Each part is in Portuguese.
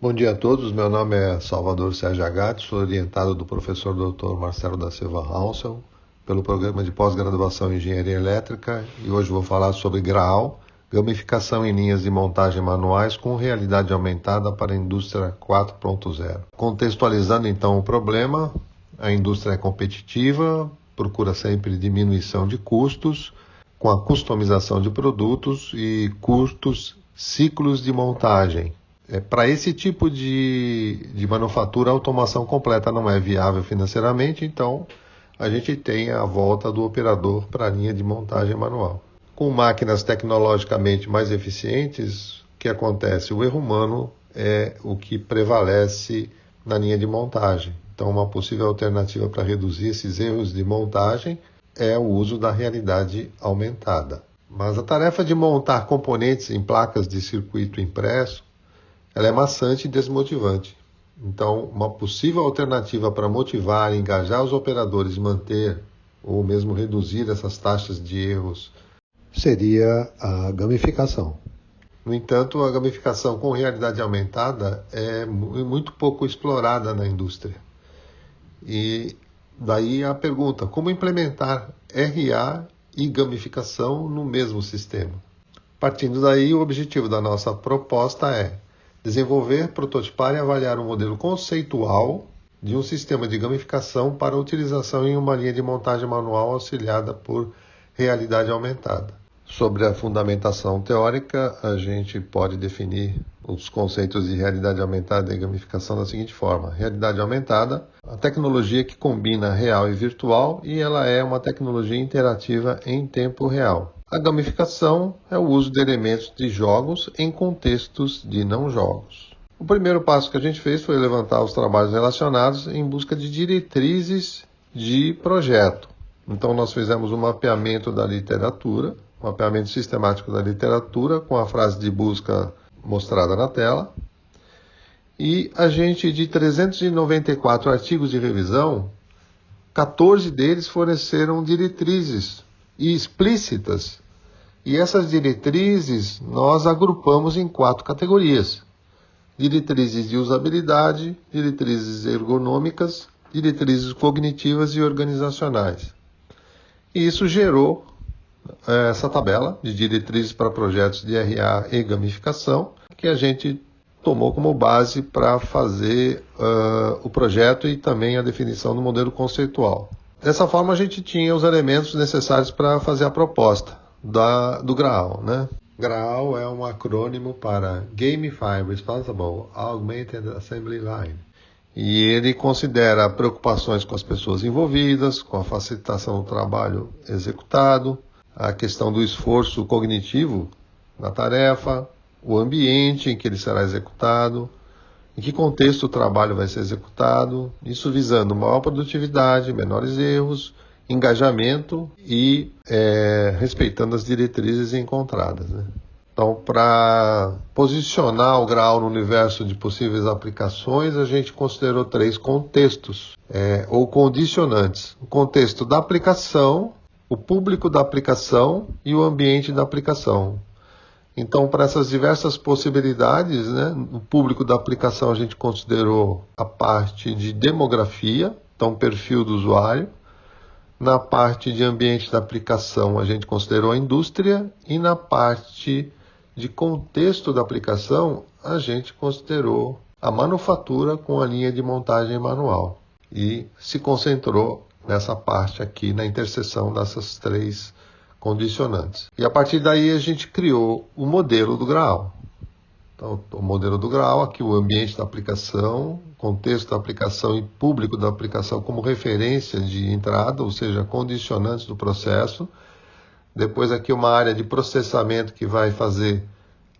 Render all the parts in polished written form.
Bom dia a todos, meu nome é Salvador Sérgio Agatti, sou orientado do professor Dr. Marcelo da Silva Haunsel, pelo programa de pós-graduação em Engenharia Elétrica, e hoje vou falar sobre GRAAL, gamificação em linhas de montagem manuais com realidade aumentada para a indústria 4.0. Contextualizando então o problema, a indústria é competitiva, procura sempre diminuição de custos, com a customização de produtos e curtos ciclos de montagem. Para esse tipo de manufatura, a automação completa não é viável financeiramente, então a gente tem a volta do operador para a linha de montagem manual. Com máquinas tecnologicamente mais eficientes, o que acontece? O erro humano é o que prevalece na linha de montagem. Então, uma possível alternativa para reduzir esses erros de montagem é o uso da realidade aumentada. Mas a tarefa de montar componentes em placas de circuito impresso ela é maçante e desmotivante. Então, uma possível alternativa para motivar e engajar os operadores e manter ou mesmo reduzir essas taxas de erros seria a gamificação. No entanto, a gamificação com realidade aumentada é muito pouco explorada na indústria. E daí a pergunta, como implementar RA e gamificação no mesmo sistema? Partindo daí, o objetivo da nossa proposta é desenvolver, prototipar e avaliar um modelo conceitual de um sistema de gamificação para utilização em uma linha de montagem manual auxiliada por realidade aumentada. Sobre a fundamentação teórica, a gente pode definir os conceitos de realidade aumentada e gamificação da seguinte forma. Realidade aumentada, a tecnologia que combina real e virtual, e ela é uma tecnologia interativa em tempo real. A gamificação é o uso de elementos de jogos em contextos de não jogos. O primeiro passo que a gente fez foi levantar os trabalhos relacionados em busca de diretrizes de projeto. Então nós fizemos um mapeamento da literatura, mapeamento sistemático da literatura com a frase de busca mostrada na tela. E a gente, de 394 artigos de revisão, 14 deles forneceram diretrizes e explícitas. E essas diretrizes nós agrupamos em 4 categorias. Diretrizes de usabilidade, diretrizes ergonômicas, diretrizes cognitivas e organizacionais. E isso gerou essa tabela de diretrizes para projetos de RA e gamificação, que a gente tomou como base para fazer o projeto e também a definição do modelo conceitual. Dessa forma, a gente tinha os elementos necessários para fazer a proposta do GRAAL, né? GRAAL é um acrônimo para Gamify Responsible Augmented Assembly Line. E ele considera preocupações com as pessoas envolvidas, com a facilitação do trabalho executado, a questão do esforço cognitivo na tarefa, o ambiente em que ele será executado, em que contexto o trabalho vai ser executado, isso visando maior produtividade, menores erros, engajamento e respeitando as diretrizes encontradas, né? Então, para posicionar o GRAAL no universo de possíveis aplicações, a gente considerou 3 contextos ou condicionantes. O contexto da aplicação, o público da aplicação e o ambiente da aplicação. Então, para essas diversas possibilidades, né, o público da aplicação a gente considerou a parte de demografia, então perfil do usuário. Na parte de ambiente da aplicação, a gente considerou a indústria. E na parte de contexto da aplicação, a gente considerou a manufatura com a linha de montagem manual. E se concentrou nessa parte aqui, na interseção dessas 3 condicionantes. E a partir daí a gente criou o modelo do GRAAL. Então, o modelo do GRAAL, aqui o ambiente da aplicação, contexto da aplicação e público da aplicação como referência de entrada, ou seja, condicionantes do processo. Depois aqui uma área de processamento que vai fazer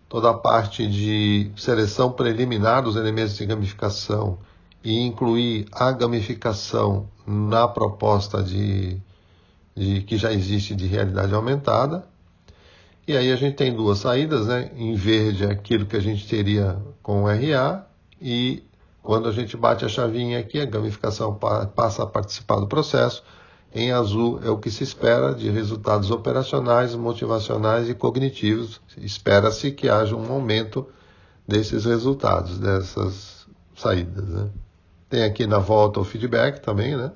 toda a parte de seleção preliminar dos elementos de gamificação e incluir a gamificação na proposta que já existe de realidade aumentada. E aí a gente tem 2 saídas, né? Em verde é aquilo que a gente teria com o RA, e quando a gente bate a chavinha aqui, a gamificação passa a participar do processo. Em azul é o que se espera de resultados operacionais, motivacionais e cognitivos. Espera-se que haja um aumento desses resultados, dessas saídas, né? Tem aqui na volta o feedback também, né?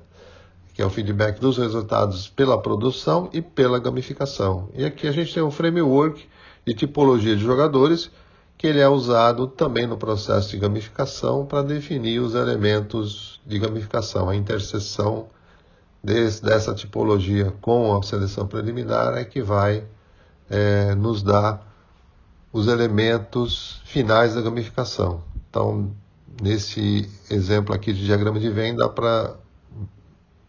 Que é o feedback dos resultados pela produção e pela gamificação. E aqui a gente tem um framework de tipologia de jogadores, que ele é usado também no processo de gamificação para definir os elementos de gamificação. A interseção dessa tipologia com a seleção preliminar é que vai nos dar os elementos finais da gamificação. Então, nesse exemplo aqui de diagrama de Venn,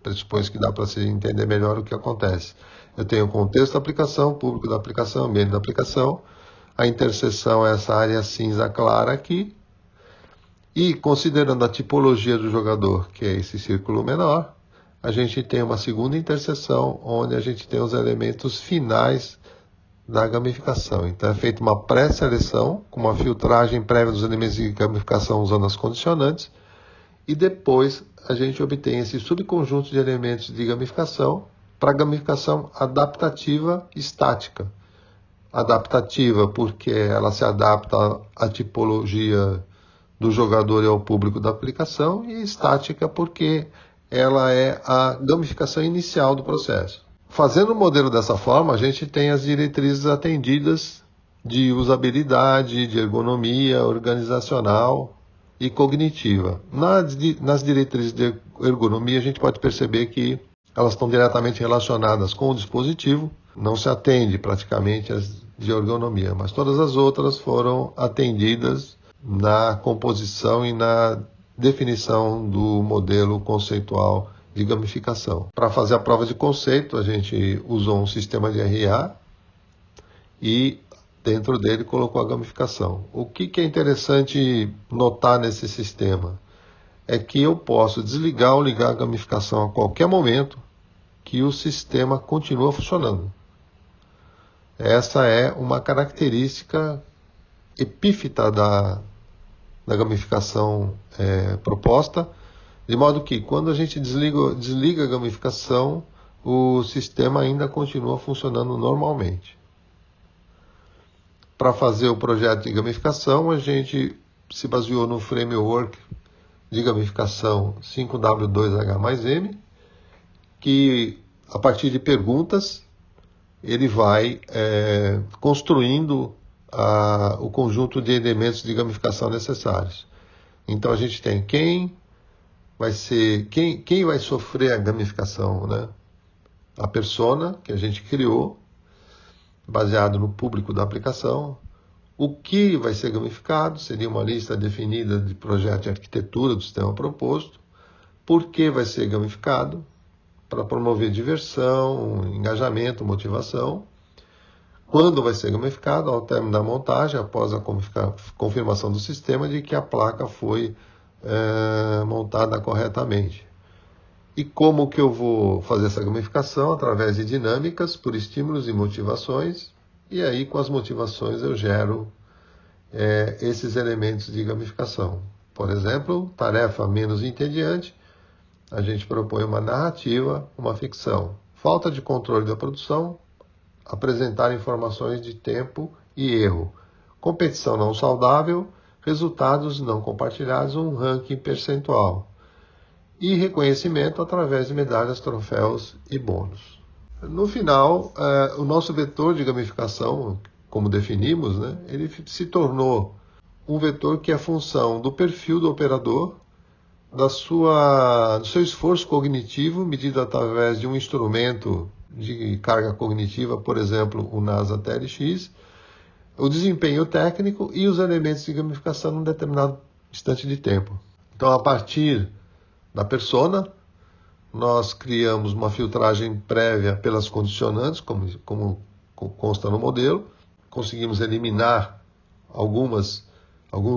pressupõe que dá para se entender melhor o que acontece. Eu tenho o contexto da aplicação, público da aplicação, ambiente da aplicação. A interseção é essa área cinza clara aqui. E considerando a tipologia do jogador, que é esse círculo menor, a gente tem uma segunda interseção, onde a gente tem os elementos finais da gamificação. Então é feita uma pré-seleção, com uma filtragem prévia dos elementos de gamificação usando as condicionantes, e depois a gente obtém esse subconjunto de elementos de gamificação para gamificação adaptativa estática. Adaptativa porque ela se adapta à tipologia do jogador e ao público da aplicação, e estática porque ela é a gamificação inicial do processo. Fazendo o modelo dessa forma, a gente tem as diretrizes atendidas de usabilidade, de ergonomia organizacional e cognitiva. Nas diretrizes de ergonomia, a gente pode perceber que elas estão diretamente relacionadas com o dispositivo, não se atende praticamente às de ergonomia, mas todas as outras foram atendidas na composição e na definição do modelo conceitual de gamificação. Para fazer a prova de conceito, a gente usou um sistema de RA e dentro dele colocou a gamificação. O que é interessante notar nesse sistema é que eu posso desligar ou ligar a gamificação a qualquer momento que o sistema continua funcionando. Essa é uma característica epífita da gamificação proposta, de modo que quando a gente desliga a gamificação, o sistema ainda continua funcionando normalmente. Para fazer o projeto de gamificação, a gente se baseou no framework de gamificação 5W2H+M, que a partir de perguntas ele vai construindo o conjunto de elementos de gamificação necessários. Então a gente tem quem vai sofrer a gamificação, né? A persona que a gente criou, baseado no público da aplicação. O que vai ser gamificado seria uma lista definida de projeto de arquitetura do sistema proposto. Por que vai ser gamificado? Para promover diversão, engajamento, motivação. Quando vai ser gamificado? Ao término da montagem, após a confirmação do sistema de que a placa foi montada corretamente. E como que eu vou fazer essa gamificação? Através de dinâmicas, por estímulos e motivações. E aí, com as motivações, eu gero esses elementos de gamificação. Por exemplo, tarefa menos entediante, a gente propõe uma narrativa, uma ficção. Falta de controle da produção, apresentar informações de tempo e erro. Competição não saudável, resultados não compartilhados, um ranking percentual. E reconhecimento através de medalhas, troféus e bônus. No final, o nosso vetor de gamificação, como definimos, né, ele se tornou um vetor que é função do perfil do operador, do seu esforço cognitivo, medido através de um instrumento de carga cognitiva, por exemplo, o NASA TLX, o desempenho técnico e os elementos de gamificação num determinado instante de tempo. Então, a partir da persona, nós criamos uma filtragem prévia pelas condicionantes, como consta no modelo. Conseguimos eliminar alguns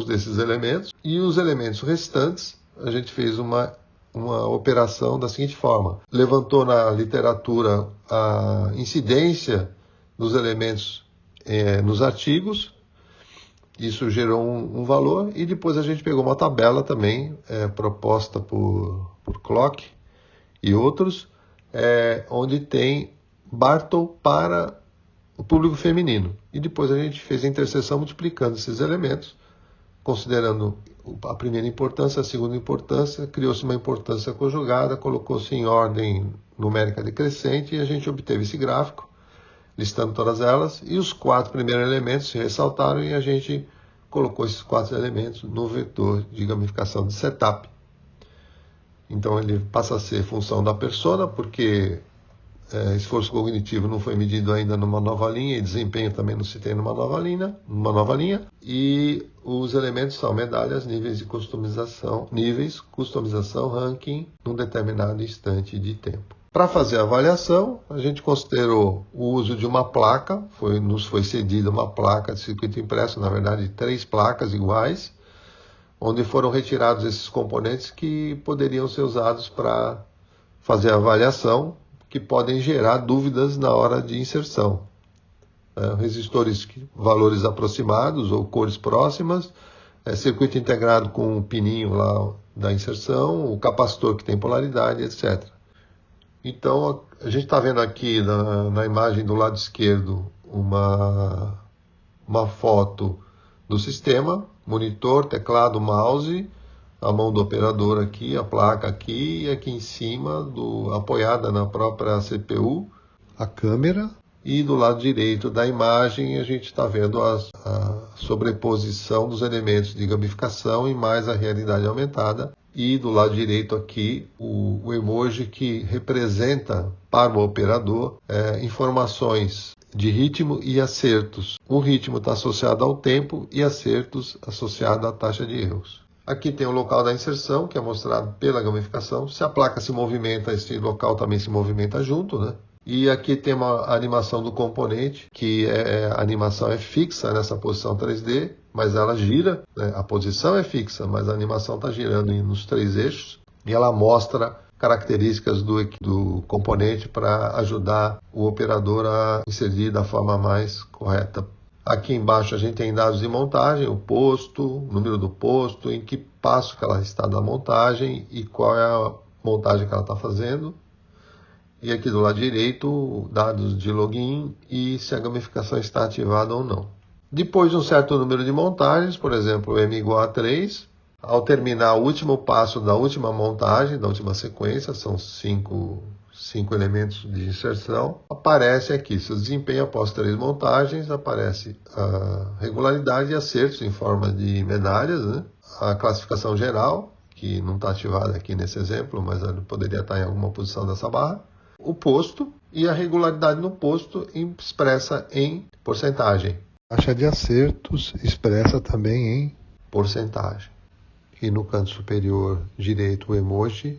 desses elementos. E os elementos restantes, a gente fez uma operação da seguinte forma. Levantou na literatura a incidência dos elementos nos artigos. Isso gerou um valor. E depois a gente pegou uma tabela também, proposta por Clock e outros, onde tem Bartle para o público feminino. E depois a gente fez a interseção multiplicando esses elementos considerando a primeira importância, a segunda importância, criou-se uma importância conjugada, colocou-se em ordem numérica decrescente e a gente obteve esse gráfico, listando todas elas, e os 4 primeiros elementos se ressaltaram e a gente colocou esses 4 elementos no vetor de gamificação de setup. Então ele passa a ser função da persona, porque esforço cognitivo não foi medido ainda numa nova linha e desempenho também não se tem numa nova linha. E os elementos são medalhas, níveis, customização, ranking, num determinado instante de tempo. Para fazer a avaliação, a gente considerou o uso de uma placa, nos foi cedida uma placa de circuito impresso, na verdade 3 placas iguais, onde foram retirados esses componentes que poderiam ser usados para fazer a avaliação, que podem gerar dúvidas na hora de inserção. Resistores, valores aproximados ou cores próximas, circuito integrado com o pininho lá da inserção, o capacitor que tem polaridade, etc. Então, a gente está vendo aqui na imagem do lado esquerdo uma foto do sistema, monitor, teclado, mouse, a mão do operador aqui, a placa aqui, e aqui em cima, apoiada na própria CPU, a câmera. E do lado direito da imagem a gente está vendo a sobreposição dos elementos de gamificação e mais a realidade aumentada. E do lado direito aqui o emoji que representa para o operador informações de ritmo e acertos. O ritmo está associado ao tempo e acertos associado à taxa de erros. Aqui tem o local da inserção, que é mostrado pela gamificação. Se a placa se movimenta, esse local também se movimenta junto, né? E aqui tem uma animação do componente, que a animação é fixa nessa posição 3D, mas ela gira, né? A posição é fixa, mas a animação está girando nos 3 eixos. E ela mostra características do componente para ajudar o operador a inserir da forma mais correta. Aqui embaixo a gente tem dados de montagem, o posto, o número do posto, em que passo que ela está da montagem e qual é a montagem que ela está fazendo. E aqui do lado direito, dados de login e se a gamificação está ativada ou não. Depois de um certo número de montagens, por exemplo, m igual a 3, ao terminar o último passo da última montagem, da última sequência, são 5 elementos de inserção, aparece aqui, se o desempenho após 3 montagens, aparece a regularidade e acertos em forma de medalhas, né? A classificação geral, que não está ativada aqui nesse exemplo, mas ela poderia estar em alguma posição dessa barra, o posto e a regularidade no posto expressa em porcentagem. A taxa de acertos expressa também em porcentagem. E no canto superior direito o emoji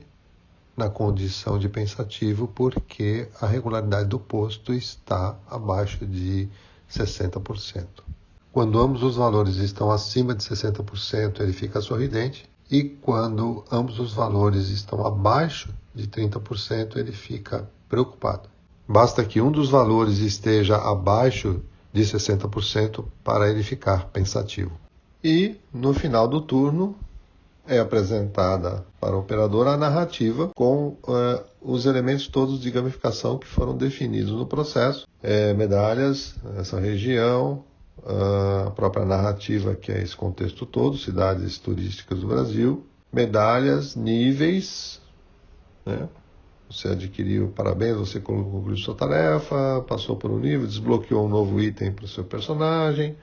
na condição de pensativo, porque a regularidade do posto está abaixo de 60%. Quando ambos os valores estão acima de 60%, ele fica sorridente, e quando ambos os valores estão abaixo de 30%, ele fica preocupado. Basta que um dos valores esteja abaixo de 60% para ele ficar pensativo. E no final do turno, é apresentada para o operador a narrativa com os elementos todos de gamificação que foram definidos no processo. Medalhas, essa região, a própria narrativa, que é esse contexto todo, cidades turísticas do Brasil, medalhas, níveis, né? Você adquiriu, parabéns, você concluiu sua tarefa, passou por um nível, desbloqueou um novo item para o seu personagem.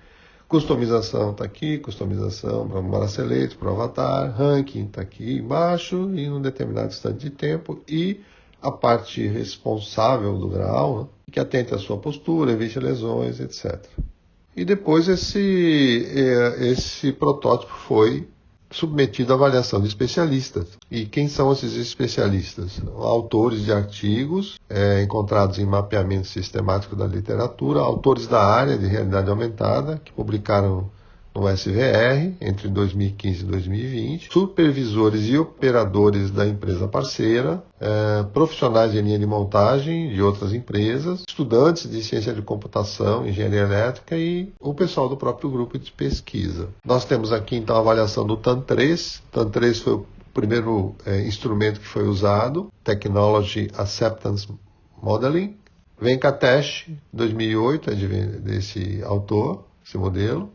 Customização está aqui, customização para bracelete, para o avatar, ranking está aqui embaixo e num determinado instante de tempo, e a parte responsável do grau, né, que atente à sua postura, evite lesões, etc. E depois esse protótipo foi submetido à avaliação de especialistas. E quem são esses especialistas? Autores de artigos encontrados em mapeamento sistemático da literatura, autores da área de realidade aumentada, que publicaram no SVR entre 2015 e 2020, supervisores e operadores da empresa parceira, profissionais de linha de montagem de outras empresas, estudantes de ciência de computação, engenharia elétrica e o pessoal do próprio grupo de pesquisa. Nós temos aqui então a avaliação do TAN3. TAN3 foi o primeiro instrumento que foi usado, Technology Acceptance Modeling. Venkatesh, 2008, é desse autor, esse modelo.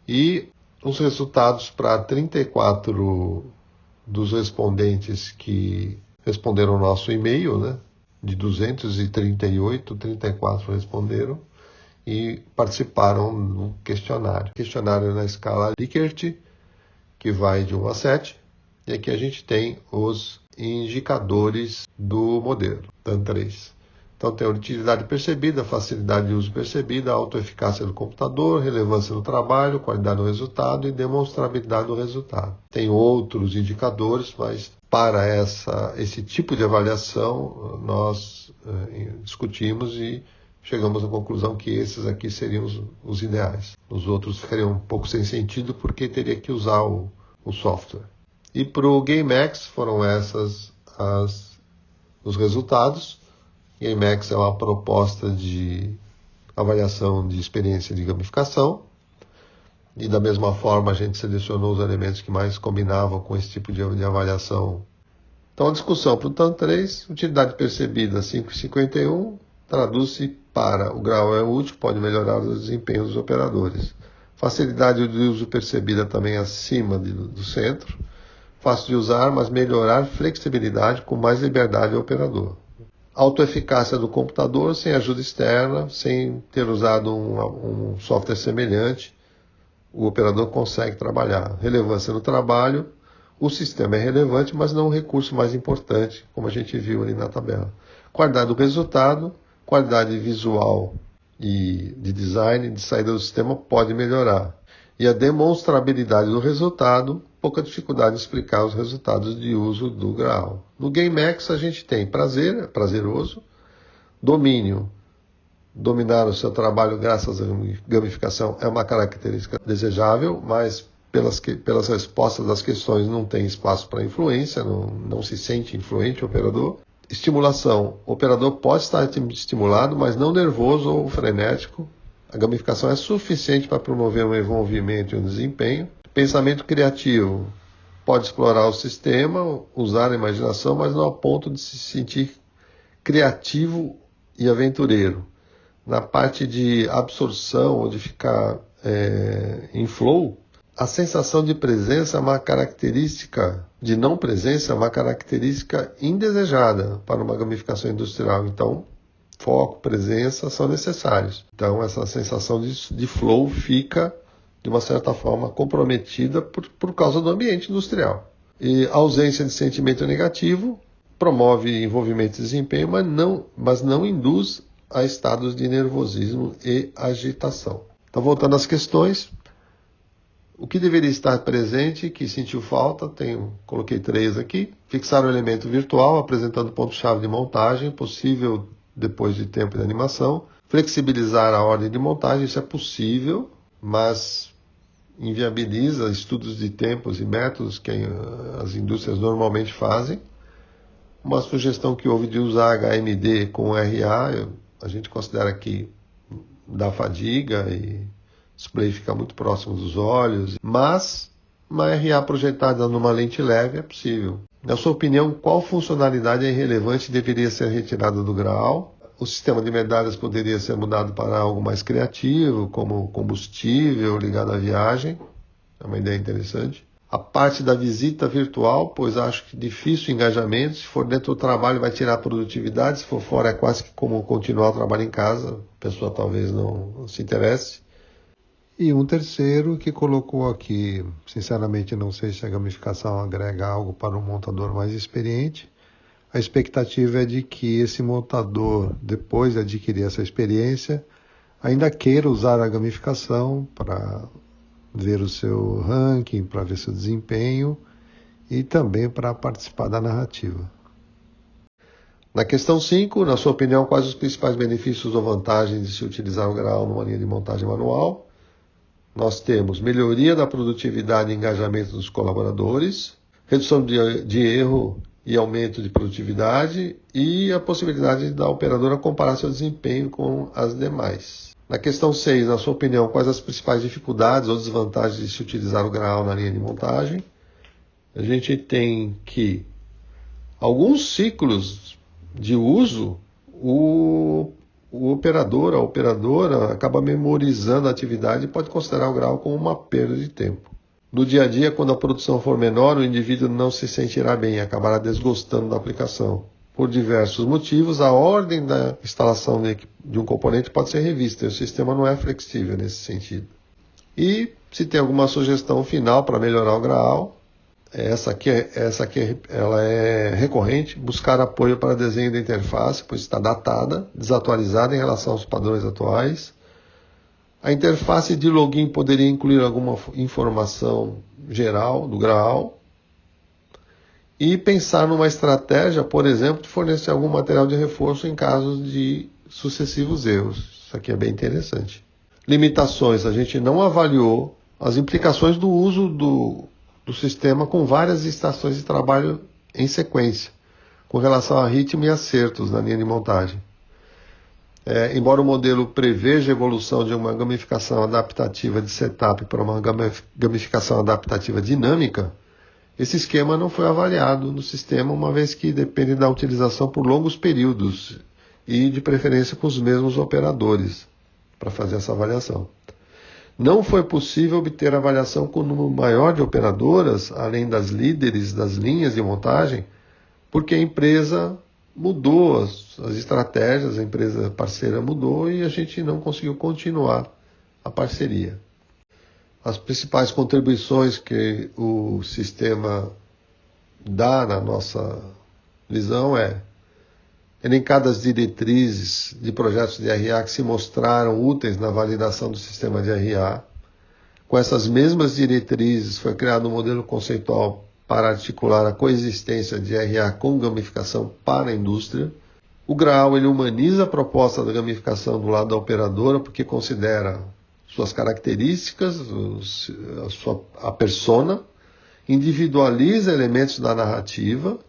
E os resultados para 34 dos respondentes que responderam ao nosso e-mail, né? De 238, 34 responderam e participaram do questionário. Questionário na escala Likert, que vai de 1 a 7, e aqui a gente tem os indicadores do modelo, TAN3. Então tem a utilidade percebida, facilidade de uso percebida, autoeficácia do computador, relevância no trabalho, qualidade do resultado e demonstrabilidade do resultado. Tem outros indicadores, mas para esse tipo de avaliação nós discutimos e chegamos à conclusão que esses aqui seriam os ideais. Os outros ficariam um pouco sem sentido porque teria que usar o software. E para o GameX foram os resultados. GameX é uma proposta de avaliação de experiência de gamificação. E da mesma forma a gente selecionou os elementos que mais combinavam com esse tipo de avaliação. Então a discussão para o TAN3, utilidade percebida 5,51, traduz-se para o grau é útil, pode melhorar o desempenho dos operadores. Facilidade de uso percebida também acima do centro. Fácil de usar, mas melhorar flexibilidade com mais liberdade ao operador. Autoeficácia do computador sem ajuda externa, sem ter usado um software semelhante, o operador consegue trabalhar. Relevância no trabalho, o sistema é relevante, mas não o recurso mais importante, como a gente viu ali na tabela. Qualidade do resultado, qualidade visual e de design de saída do sistema pode melhorar. E a demonstrabilidade do resultado, pouca dificuldade em explicar os resultados de uso do Graal. No GameX a gente tem prazer, prazeroso, domínio, dominar o seu trabalho graças à gamificação é uma característica desejável, mas pelas respostas das questões não tem espaço para influência, não se sente influente o operador. Estimulação, o operador pode estar estimulado, mas não nervoso ou frenético. A gamificação é suficiente para promover um envolvimento e um desempenho. Pensamento criativo, pode explorar o sistema, usar a imaginação, mas não a ponto de se sentir criativo e aventureiro. Na parte de absorção ou de ficar em flow, a sensação de presença é uma característica, de não presença é uma característica indesejada para uma gamificação industrial. Então, foco, presença são necessários. Então, essa sensação de flow fica, de uma certa forma, comprometida por causa do ambiente industrial. E a ausência de sentimento negativo promove envolvimento e desempenho, mas não induz a estados de nervosismo e agitação. Então, voltando às questões, o que deveria estar presente, que sentiu falta, coloquei 3 aqui. Fixar o elemento virtual, apresentando ponto-chave de montagem, possível depois de tempo de animação. Flexibilizar a ordem de montagem, isso é possível, mas inviabiliza estudos de tempos e métodos que as indústrias normalmente fazem. Uma sugestão que houve de usar HMD com RA, a gente considera que dá fadiga e o display fica muito próximo dos olhos, mas uma RA projetada numa lente leve é possível. Na sua opinião, qual funcionalidade é irrelevante e deveria ser retirada do Graal? O sistema de medalhas poderia ser mudado para algo mais criativo, como combustível ligado à viagem. É uma ideia interessante. A parte da visita virtual, pois acho que difícil engajamento. Se for dentro do trabalho vai tirar a produtividade, se for fora é quase que como continuar o trabalho em casa. A pessoa talvez não se interesse. E um terceiro que colocou aqui, sinceramente não sei se a gamificação agrega algo para um montador mais experiente. A expectativa é de que esse montador, depois de adquirir essa experiência, ainda queira usar a gamificação para ver o seu ranking, para ver seu desempenho e também para participar da narrativa. Na questão 5, na sua opinião, quais os principais benefícios ou vantagens de se utilizar o Graal numa linha de montagem manual? Nós temos melhoria da produtividade e engajamento dos colaboradores, redução de erro e aumento de produtividade e a possibilidade da operadora comparar seu desempenho com as demais. Na questão 6, na sua opinião, quais as principais dificuldades ou desvantagens de se utilizar o Graal na linha de montagem? A gente tem que alguns ciclos de uso, o operador, a operadora acaba memorizando a atividade e pode considerar o Graal como uma perda de tempo. No dia a dia, quando a produção for menor, o indivíduo não se sentirá bem e acabará desgostando da aplicação. Por diversos motivos, a ordem da instalação de um componente pode ser revista, e o sistema não é flexível nesse sentido. E se tem alguma sugestão final para melhorar o Graal, essa aqui ela é recorrente: buscar apoio para desenho da interface, pois está datada, desatualizada em relação aos padrões atuais. A interface de login poderia incluir alguma informação geral do Graal. E pensar numa estratégia, por exemplo, de fornecer algum material de reforço em casos de sucessivos erros. Isso aqui é bem interessante. Limitações: a gente não avaliou as implicações do uso do sistema com várias estações de trabalho em sequência, com relação a ritmo e acertos na linha de montagem. Embora o modelo preveja a evolução de uma gamificação adaptativa de setup para uma gamificação adaptativa dinâmica, esse esquema não foi avaliado no sistema, uma vez que depende da utilização por longos períodos e, de preferência, com os mesmos operadores para fazer essa avaliação. Não foi possível obter avaliação com um número maior de operadoras, além das líderes das linhas de montagem, porque a empresa mudou as estratégias, a empresa parceira mudou e a gente não conseguiu continuar a parceria. As principais contribuições que o sistema dá na nossa visão elencadas diretrizes de projetos de RA que se mostraram úteis na validação do sistema de RA. Com essas mesmas diretrizes foi criado um modelo conceitual para articular a coexistência de RA com gamificação para a indústria. O Graal ele humaniza a proposta da gamificação do lado da operadora, porque considera suas características, a persona, individualiza elementos da narrativa,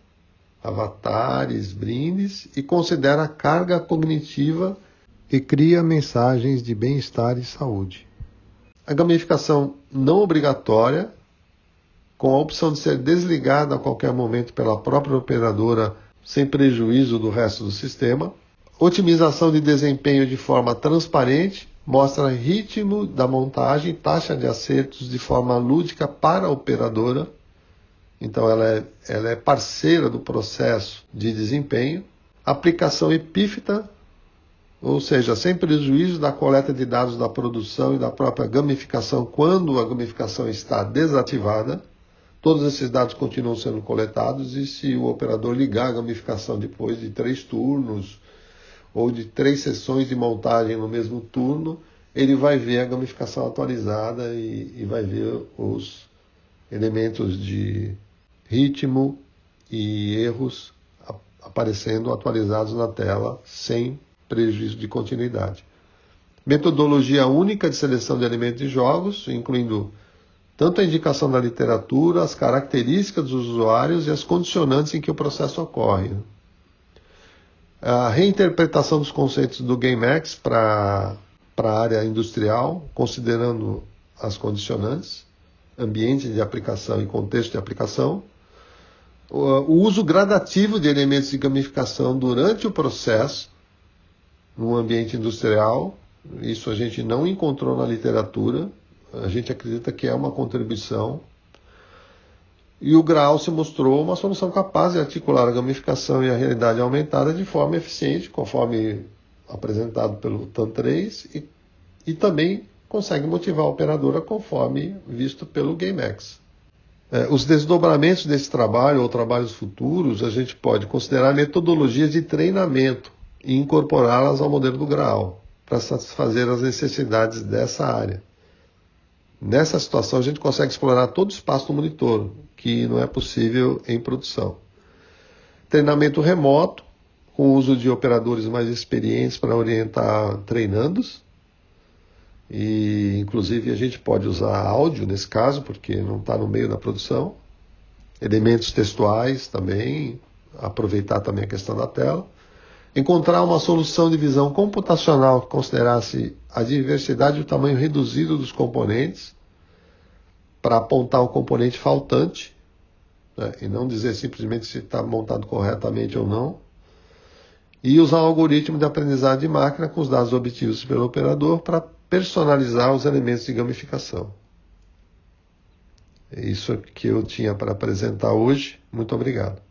avatares, brindes, e considera a carga cognitiva e cria mensagens de bem-estar e saúde. A gamificação não obrigatória, com a opção de ser desligada a qualquer momento pela própria operadora, sem prejuízo do resto do sistema. Otimização de desempenho de forma transparente, mostra ritmo da montagem, taxa de acertos de forma lúdica para a operadora. Então ela é parceira do processo de desempenho. Aplicação epífita, ou seja, sem prejuízo da coleta de dados da produção e da própria gamificação quando a gamificação está desativada. Todos esses dados continuam sendo coletados e se o operador ligar a gamificação depois de 3 turnos ou de 3 sessões de montagem no mesmo turno, ele vai ver a gamificação atualizada e vai ver os elementos de ritmo e erros aparecendo atualizados na tela sem prejuízo de continuidade. Metodologia única de seleção de elementos de jogos, incluindo tanto a indicação da literatura, as características dos usuários e as condicionantes em que o processo ocorre. A reinterpretação dos conceitos do GameX para a área industrial, considerando as condicionantes, ambiente de aplicação e contexto de aplicação. O uso gradativo de elementos de gamificação durante o processo, no ambiente industrial. Isso a gente não encontrou na literatura. A gente acredita que é uma contribuição. E o Graal se mostrou uma solução capaz de articular a gamificação e a realidade aumentada de forma eficiente, conforme apresentado pelo TAN3, e também consegue motivar a operadora conforme visto pelo GameX. Os desdobramentos desse trabalho ou trabalhos futuros, a gente pode considerar metodologias de treinamento e incorporá-las ao modelo do Graal, para satisfazer as necessidades dessa área. Nessa situação, a gente consegue explorar todo o espaço do monitor, que não é possível em produção. Treinamento remoto, com o uso de operadores mais experientes para orientar treinandos. E, inclusive, a gente pode usar áudio nesse caso, porque não está no meio da produção. Elementos textuais também, aproveitar também a questão da tela. Encontrar uma solução de visão computacional que considerasse a diversidade e o tamanho reduzido dos componentes para apontar o componente faltante, né, e não dizer simplesmente se está montado corretamente ou não. E usar um algoritmo de aprendizagem de máquina com os dados obtidos pelo operador para personalizar os elementos de gamificação. É isso que eu tinha para apresentar hoje. Muito obrigado.